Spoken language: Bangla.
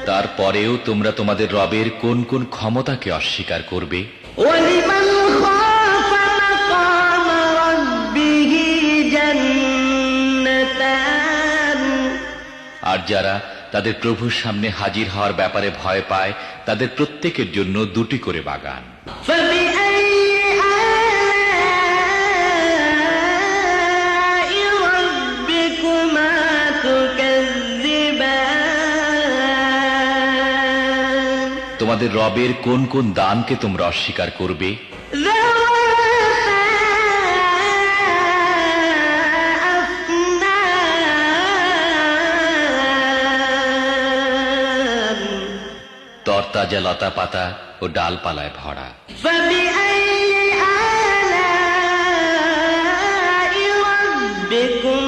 তারপরেও তোমরা তোমাদের রবের কোন কোন ক্ষমতাকে অস্বীকার করবে? وَلِمَنْ خَافَ مَقَامَ رَبِّهِ جَنَّتَانِ আর যারা তাদের প্রভুর সামনে হাজির হওয়ার ব্যাপারে ভয় পায় তাদের প্রত্যেকের জন্য দুটি করে বাগান। فَبِأَيِّ آلَاءِ رَبِّكُمَا تُكَذِّبَانِ তোমাদের রবের কোন কোন দানকে তোমরা অস্বীকার করবে? ذَوَاتَا أَفْنَانٍ তরতাজা লতা পাতা ও ডালপালায় ভরা। فَبِأَيِّ آلَاءِ رَبِّكُمَا